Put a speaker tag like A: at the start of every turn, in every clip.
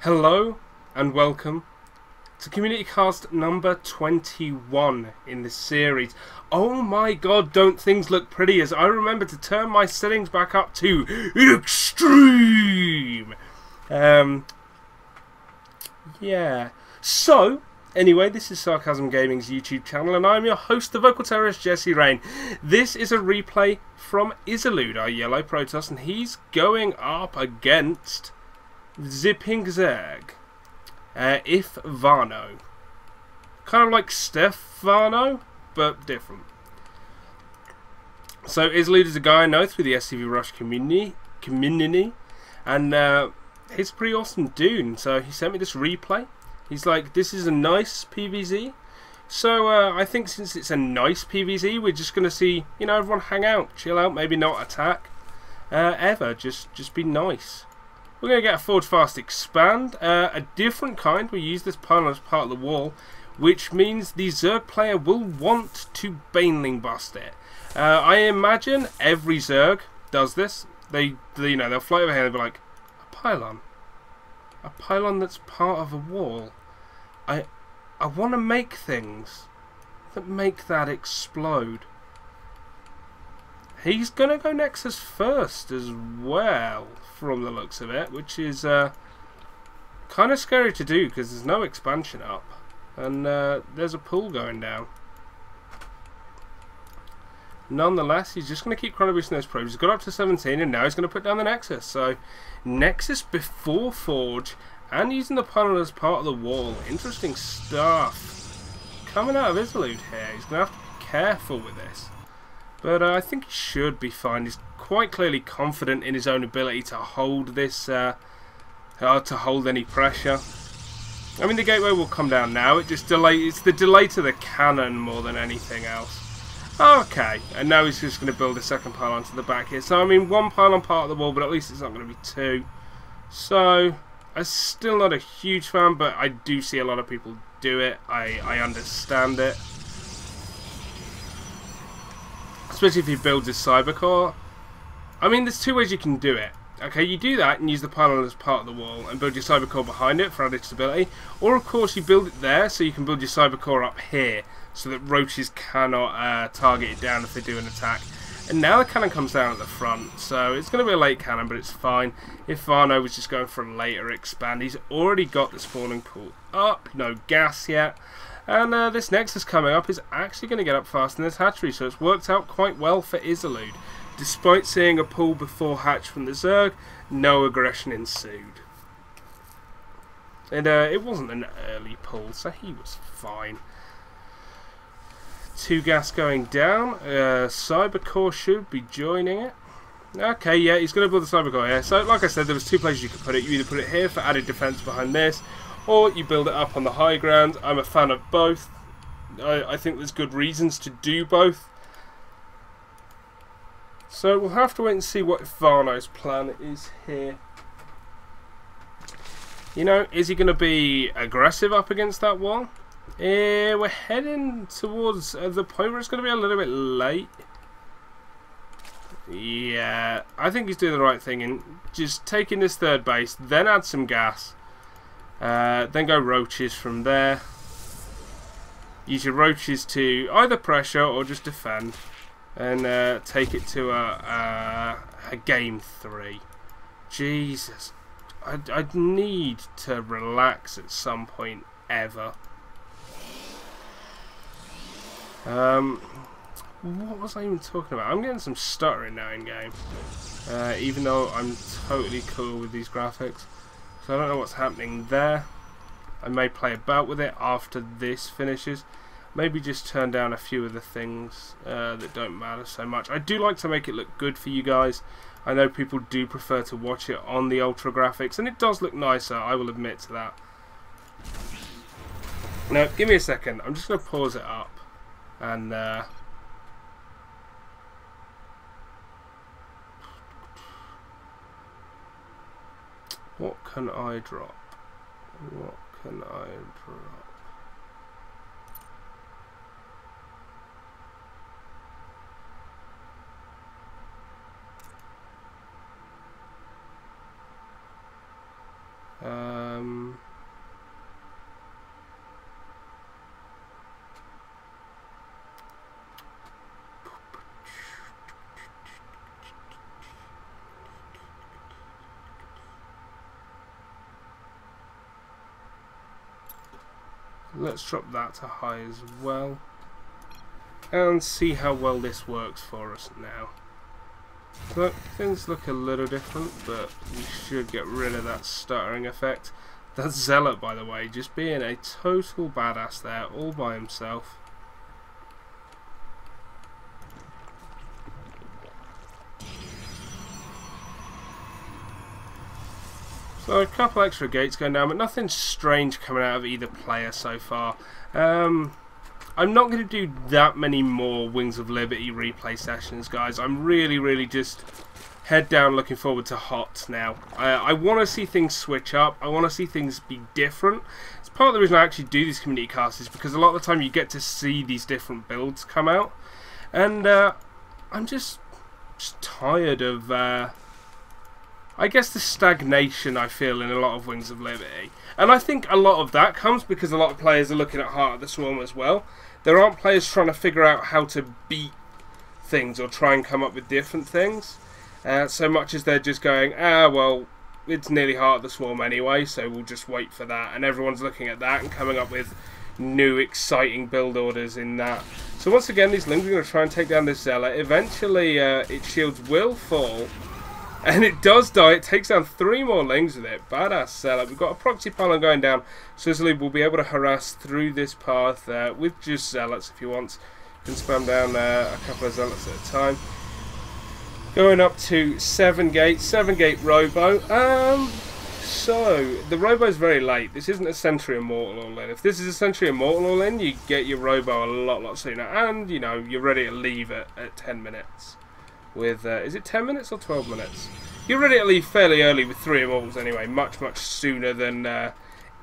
A: Hello and welcome to Community Cast number 21 in this series. Oh my god, don't things look pretty as I remember to turn my settings back up to extreme. Yeah. So, anyway, this is Sarcasm Gaming's YouTube channel and I'm your host, the vocal terrorist Jesse Rain. This is a replay from Izelude, our yellow Protoss, and he's going up against Zipping Zerg. If Vano. Kind of like Stefano, but different. So Izelude is a guy I know through the SCV Rush community, and he's a pretty awesome dude. So he sent me this replay. He's like, this is a nice PvZ. So I think since it's a nice PvZ, we're just going to see, you know, everyone hang out, chill out, maybe not attack, ever, just be nice. We're going to get a forward fast expand, a different kind. We use this pile as part of the wall, which means the Zerg player will want to Baneling bust it. I imagine every Zerg does this. They'll fly over here and be like, a pylon that's part of a wall. I want to make things that make that explode. He's going to go Nexus first as well, from the looks of it, which is kind of scary to do because there's no expansion up and there's a pool going down. Nonetheless, he's just going to keep chrono boosting those probes. He's got up to 17 and now he's going to put down the Nexus. So, Nexus before Forge and using the pylon as part of the wall. Interesting stuff coming out of Izelude here. He's going to have to be careful with this. But I think he should be fine. He's quite clearly confident in his own ability to hold this, to hold any pressure. I mean, the gateway will come down now. It's the delay to the cannon more than anything else. Okay, and now he's just going to build a second pylon to the back here. So I mean, one pylon part of the wall, but at least it's not going to be two. So I'm still not a huge fan, but I do see a lot of people do it. I understand it. Especially if he builds his cybercore. I mean, there's two ways you can do it. Okay, you do that and use the pylon as part of the wall and build your cybercore behind it for added stability. Or, of course, you build it there so you can build your cybercore up here so that roaches cannot target it down if they do an attack. And now the cannon comes down at the front, so it's going to be a late cannon, but it's fine. If Varno was just going for a later expand, he's already got the spawning pool up, no gas yet. And this Nexus coming up is actually going to get up faster than this hatchery, so it's worked out quite well for Izelude. Despite seeing a pull before hatch from the Zerg, no aggression ensued. And it wasn't an early pull, so he was fine. 2 gas going down. Cybercore should be joining it. Okay, yeah, he's going to build the Cybercore here. So, like I said, there was 2 places you could put it. You either put it here for added defense behind this, or you build it up on the high ground. I'm a fan of both. I think there's good reasons to do both. So we'll have to wait and see what Varno's plan is here. You know, is he going to be aggressive up against that wall? We're heading towards the point where it's going to be a little bit late. Yeah, I think he's doing the right thing in just taking this third base, then add some gas. Then go roaches from there. Use your roaches to either pressure or just defend. And take it to a game 3. Jesus. I'd need to relax at some point ever. What was I even talking about? I'm getting some stuttering now in game. Even though I'm totally cool with these graphics. So I don't know what's happening there. I may play about with it after this finishes. Maybe just turn down a few of the things that don't matter so much. I do like to make it look good for you guys. I know people do prefer to watch it on the ultra graphics, and it does look nicer, I will admit to that. Now, give me a second. I'm just going to pause it up. And what can I drop? What can I drop? Let's drop that to high as well. And see how well this works for us now. So things look a little different, but we should get rid of that stuttering effect. That Zealot, by the way, just being a total badass there, all by himself. So a couple extra gates going down, but nothing strange coming out of either player so far. I'm not going to do that many more Wings of Liberty replay sessions, guys. I'm really just head down looking forward to HOT now. I want to see things switch up. I want to see things be different. It's part of the reason I actually do these community casts, is because a lot of the time you get to see these different builds come out. And I'm just tired of... I guess the stagnation I feel in a lot of Wings of Liberty. And I think a lot of that comes because a lot of players are looking at Heart of the Swarm as well. There aren't players trying to figure out how to beat things or try and come up with different things. So much as they're just going, well, it's nearly Heart of the Swarm anyway, so we'll just wait for that. And everyone's looking at that and coming up with new exciting build orders in that. So once again, these Lings are going to try and take down this Zealot. Eventually, its shields will fall. And it does die. It takes down 3 more Lings with it. Badass Zealot. We've got a proxy pylon going down. So Izelude will be able to harass through this path with just Zealots if he wants. You can spam down a couple of Zealots at a time. Going up to 7 gates. 7 gate Robo. So, the Robo is very late. This isn't a Sentry Immortal all-in. If this is a Sentry Immortal all-in, you get your Robo a lot sooner. And, you know, you're ready to leave it at 10 minutes. With, is it 10 minutes or 12 minutes? You're ready to leave fairly early with 3 Immortals anyway, much sooner than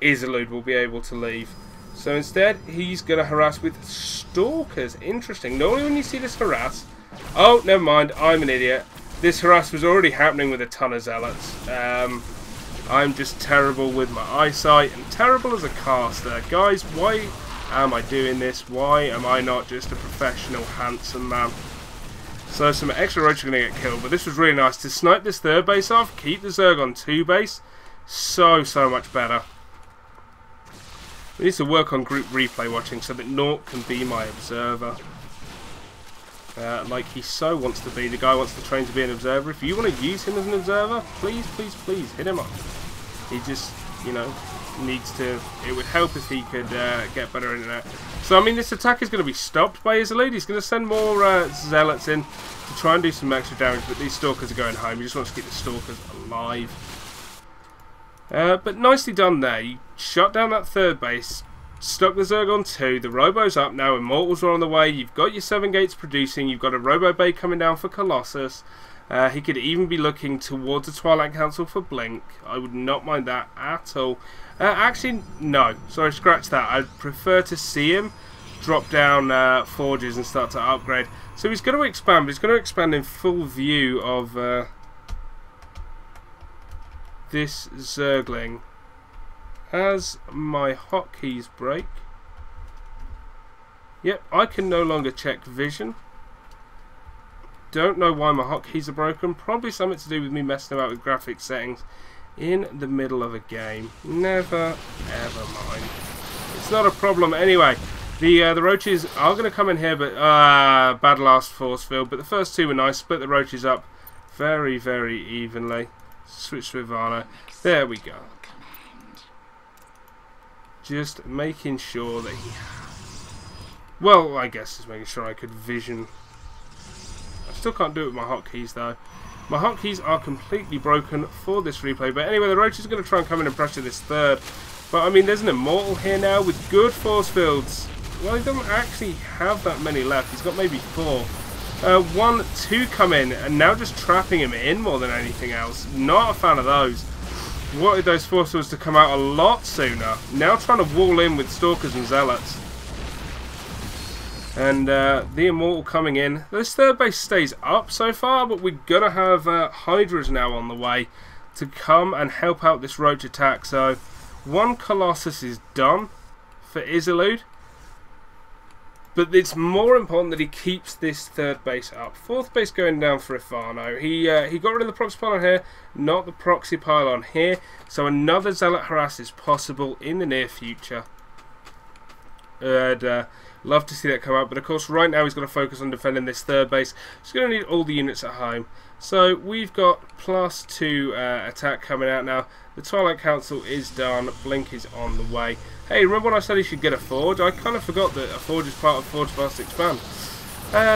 A: Izelude will be able to leave. So instead, he's going to harass with Stalkers. Interesting. Normally when you see this harass... Oh, never mind, I'm an idiot. This harass was already happening with a ton of Zealots. I'm just terrible with my eyesight and terrible as a caster. Guys, why am I doing this? Why am I not just a professional, handsome man? So some extra roaches are going to get killed, but this was really nice to snipe this 3rd base off, keep the Zerg on 2 base. So much better. We need to work on group replay watching so that Nort can be my observer. Like he so wants to be. The guy wants to train to be an observer. If you want to use him as an observer, please hit him up. He just, you know, needs to... It would help if he could get better internet. So, I mean, this attack is going to be stopped by Izelude. He's going to send more Zealots in to try and do some extra damage, but these Stalkers are going home. He just wants to keep the Stalkers alive. But nicely done there. You shut down that 3rd base, stuck the Zerg on 2, the Robo's up now, Immortals are on the way, you've got your 7 gates producing, you've got a Robo Bay coming down for Colossus. He could even be looking towards the Twilight Council for Blink. I would not mind that at all. Actually, no. Sorry, scratch that. I'd prefer to see him drop down Forges and start to upgrade. So he's going to expand, but he's going to expand in full view of this Zergling. As my hotkeys break... Yep, I can no longer check vision. Don't know why my hotkeys are broken. Probably something to do with me messing about with graphics settings in the middle of a game. Never ever mind. It's not a problem anyway. The roaches are going to come in here, but bad last force field. But the first 2 were nice. Split the roaches up very evenly. Switch to Ivana. There we go. Just making sure that he... Well, I guess just making sure I could vision. I still can't do it with my hotkeys though. My hotkeys are completely broken for this replay. But anyway, the roaches are going to try and come in and pressure this 3rd. But I mean, there's an Immortal here now with good force fields. Well, he doesn't actually have that many left. He's got maybe 4. 1, 2 come in, and now just trapping him in more than anything else. Not a fan of those. Wanted those force fields to come out a lot sooner. Now trying to wall in with Stalkers and Zealots. And the Immortal coming in. This 3rd base stays up so far, but we're going to have Hydras now on the way to come and help out this roach attack. So 1 Colossus is done for Izelude. But it's more important that he keeps this 3rd base up. 4th base going down for Ifano. He got rid of the proxy pylon here, not the proxy pylon here. So another Zealot harass is possible in the near future. I'd love to see that come out, but of course right now he's got to focus on defending this third base. He's going to need all the units at home. So we've got +2 attack coming out now. The Twilight Council is done. Blink is on the way. Hey, remember when I said he should get a forge? I kind of forgot that a forge is part of Forge Fast Expand.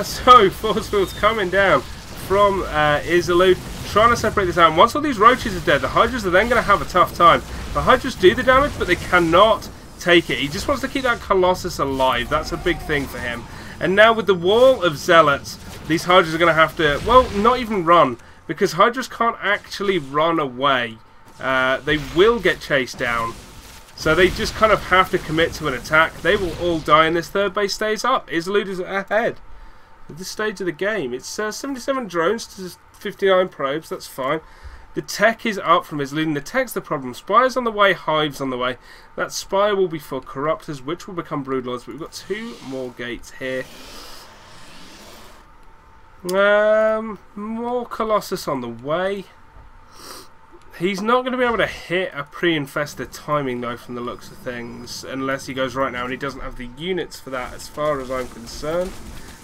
A: So force field's coming down from Izelude, trying to separate this out. And once all these roaches are dead, the Hydras are then going to have a tough time. The Hydras do the damage, but they cannot take it. He just wants to keep that Colossus alive. That's a big thing for him. And now with the wall of Zealots, these Hydras are going to have to, well, not even run, because Hydras can't actually run away. They will get chased down. So they just kind of have to commit to an attack. They will all die and this third base stays up. Izelude is ahead at this stage of the game. It's 77 drones to 59 probes. That's fine. The tech is up from Izelude, and the tech's the problem. Spire's on the way, Hive's on the way. That Spire will be for Corruptors, which will become Broodlords. But we've got 2 more gates here. More Colossus on the way. He's not going to be able to hit a pre-infested timing though from the looks of things, unless he goes right now, and he doesn't have the units for that as far as I'm concerned.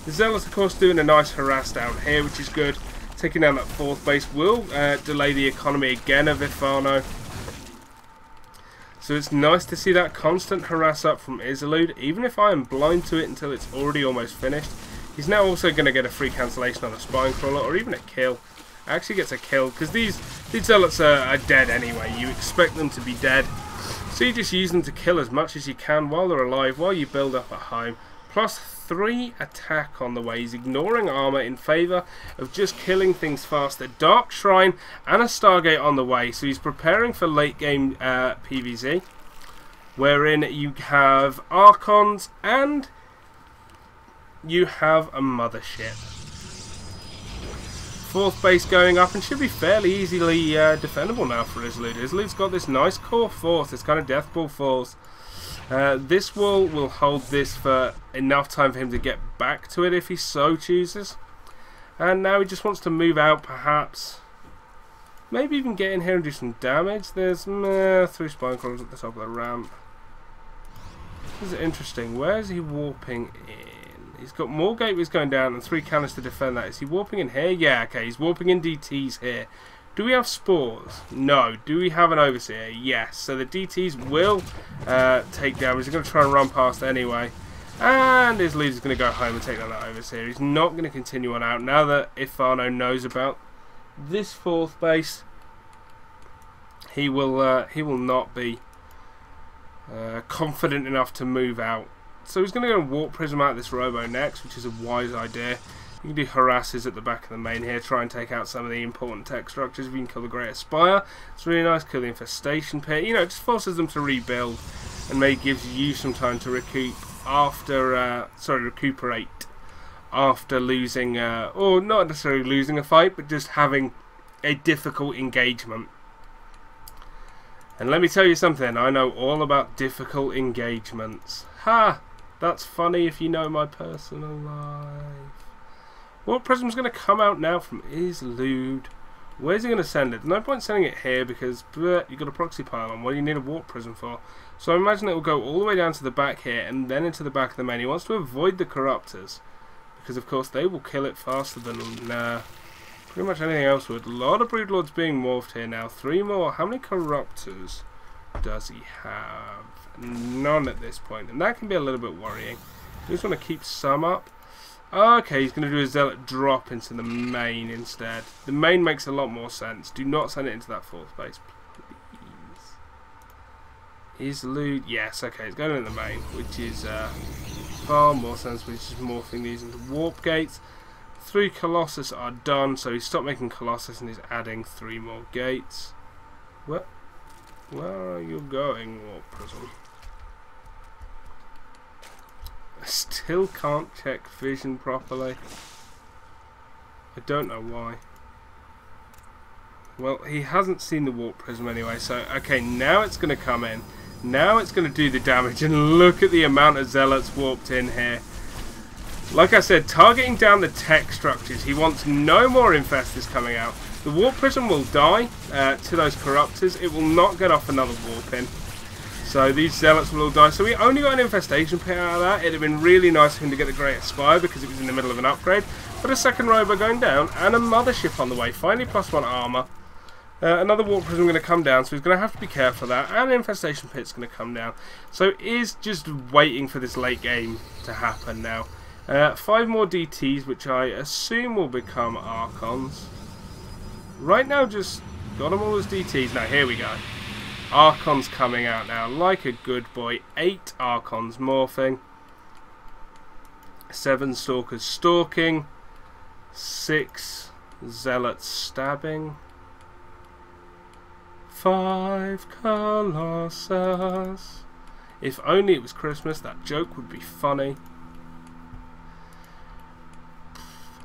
A: The Zealots of course doing a nice harass down here, which is good. Taking down that 4th base will delay the economy again of Ifano. So it's nice to see that constant harass up from Izelude, even if I am blind to it until it's already almost finished. He's now also going to get a free cancellation on a Spine Crawler, or even a kill. Actually gets a kill, because these Zealots are dead anyway. You expect them to be dead. So you just use them to kill as much as you can while they're alive, while you build up at home. +3 attack on the way. He's ignoring armor in favour of just killing things faster. Dark Shrine and a Stargate on the way. So he's preparing for late game PvZ, wherein you have Archons and you have a Mothership. 4th base going up and should be fairly easily defendable now for Izelude. Izelude's got this nice core force, this kind of death ball force. This wall will hold this for enough time for him to get back to it if he so chooses. And now he just wants to move out perhaps. Maybe even get in here and do some damage. There's 3 Spine Crawlers at the top of the ramp. This is interesting. Where is he warping in? He's got more gateways going down and 3 cannons to defend that. Is he warping in here? Yeah, okay. He's warping in DTs here. Do we have spores? No. Do we have an Overseer? Yes. So the DTs will take damage. He's going to try and run past anyway. And his leader's going to go home and take down that Overseer. He's not going to continue on out. Now that Ifano knows about this 4th base, he will not be confident enough to move out. So he's going to go and Warp Prism out of this Robo next, which is a wise idea. You can do harasses at the back of the main here, try and take out some of the important tech structures. If you can kill the Greater Spire, it's really nice. Kill the Infestation Pit. You know, it just forces them to rebuild, and maybe gives you some time to recoup after, recuperate after losing, or not necessarily losing a fight, but just having a difficult engagement. And let me tell you something, I know all about difficult engagements. Ha! That's funny if you know my personal life. Warp Prism's going to come out now from Izelude. Where's he going to send it? No point sending it here because you've got a proxy pylon. What do you need a Warp Prism for? So I imagine it will go all the way down to the back here and then into the back of the main. He wants to avoid the Corruptors because of course they will kill it faster than pretty much anything else would. A lot of Broodlords being morphed here now. 3 more. How many Corruptors does he have? None at this point, and that can be a little bit worrying. You just want to keep some up. Okay, he's going to do a Zealot drop into the main instead. The main makes a lot more sense. Do not send it into that 4th base, please. Izelude, yes, okay, it's going in the main, which is far more sensible. He's just morphing these into warp gates. 3 Colossus are done, so he's stopped making Colossus and he's adding 3 more gates. What? Where are you going, Warp Prism? I still can't check vision properly. I don't know why. Well, he hasn't seen the Warp Prism anyway, so okay, now it's going to come in. Now it's going to do the damage, and look at the amount of Zealots warped in here. Like I said, targeting down the tech structures. He wants no more Infestors coming out. The Warp Prism will die to those Corruptors. It will not get off another warp in. So these zealots will all die. So we only got an infestation pit out of that. It'd have been really nice for him to get the Great Spire because it was in the middle of an upgrade. But a second robo going down and a mothership on the way. Finally +1 armor. Another warp prism going to come down, so he's going to have to be careful of that. And an infestation pit's going to come down. So is just waiting for this late game to happen now. 5 more DTs, which I assume will become Archons. Right now, just got them all as DTs. Now, here we go. Archons coming out now, like a good boy. 8 Archons morphing. 7 Stalkers stalking. 6 Zealots stabbing. 5 Colossus. If only it was Christmas, that joke would be funny.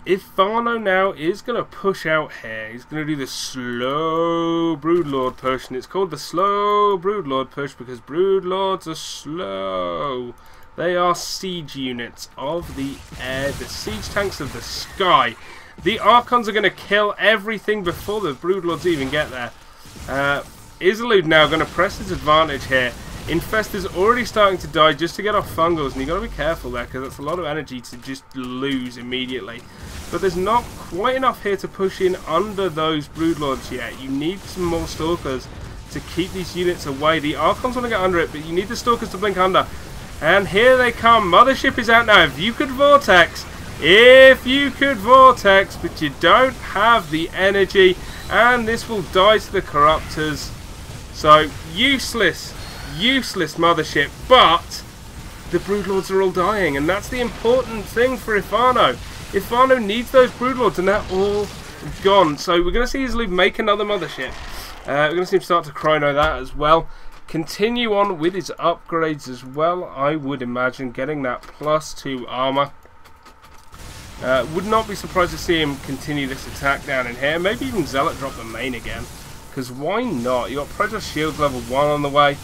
A: Ivano now is going to push out here. He's going to do the slow Broodlord push, and it's called the slow Broodlord push because Broodlords are slow. They are siege units of the air, the siege tanks of the sky. The Archons are going to kill everything before the Broodlords even get there. Izelude now going to press his advantage here. Infest is already starting to die just to get off fungals, and you've got to be careful there because that's a lot of energy to just lose immediately. But there's not quite enough here to push in under those Broodlords yet. You need some more Stalkers to keep these units away. The Archons want to get under it, but you need the Stalkers to blink under. And here they come. Mothership is out now. If you could Vortex, but you don't have the energy, and this will die to the Corruptors. So useless Mothership, but the Broodlords are all dying, and that's the important thing for Ivano. Ivano needs those Broodlords, and they're all gone. So we're going to see Izelude make another Mothership. We're going to see him start to chrono that as well. Continue on with his upgrades as well, I would imagine, getting that +2 armor. Would not be surprised to see him continue this attack down in here. Maybe even Zealot drop the main again, because why not? You got Predator Shield level 1 on the way.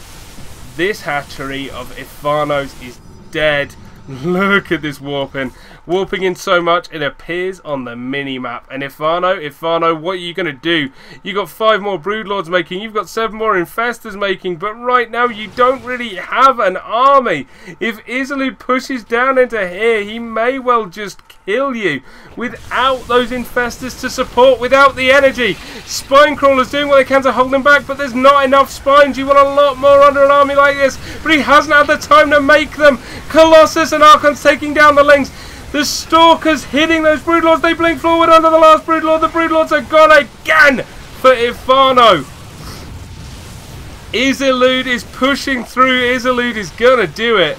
A: This hatchery of Ivano's is dead. Look at this warping. Warping in so much it appears on the mini-map. And Ivano, what are you going to do? You got 5 more Broodlords making. You've got 7 more Infestors making. But right now you don't really have an army. If Izelude pushes down into here, he may well just kill you without those Infestors to support, without the energy. Spine Crawlers doing what they can to hold him back, but there's not enough spines. You want a lot more under an army like this, but he hasn't had the time to make them. Colossus and Archons taking down the Lings. The Stalkers hitting those Broodlords. They blink forward under the last Broodlord. The Broodlords are gone again for Ivano. Izelude is pushing through. Izelude is going to do it.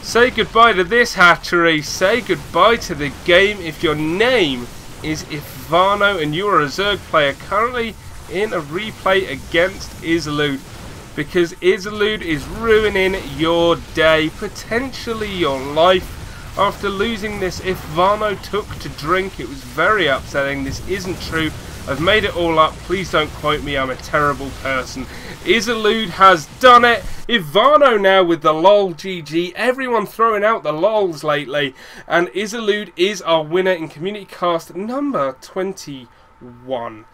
A: Say goodbye to this hatchery. Say goodbye to the game. If your name is Ivano and you are a Zerg player currently in a replay against Izelude, because Izelude is ruining your day, potentially your life. After losing this, Ivano took to drink. It was very upsetting. This isn't true. I've made it all up. Please don't quote me. I'm a terrible person. Izelude has done it. Ivano now with the LOL GG. Everyone throwing out the LOLs lately. And Izelude is our winner in Community Cast number 21.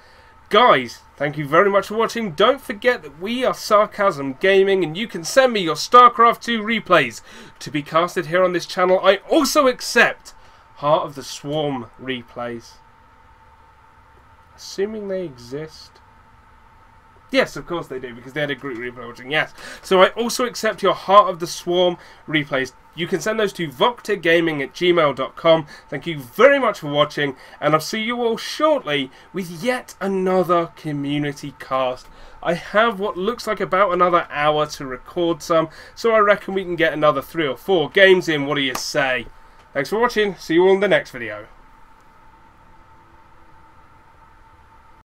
A: Guys, thank you very much for watching. Don't forget that we are Sarcasm Gaming, and you can send me your StarCraft 2 replays to be casted here on this channel. I also accept Heart of the Swarm replays. Assuming they exist. Yes, of course they do, because they had a group replay watching, yes. So I also accept your Heart of the Swarm replays. You can send those to voctagaming@gmail.com. Thank you very much for watching, and I'll see you all shortly with yet another community cast. I have what looks like about another hour to record some, so I reckon we can get another 3 or 4 games in. What do you say? Thanks for watching. See you all in the next video.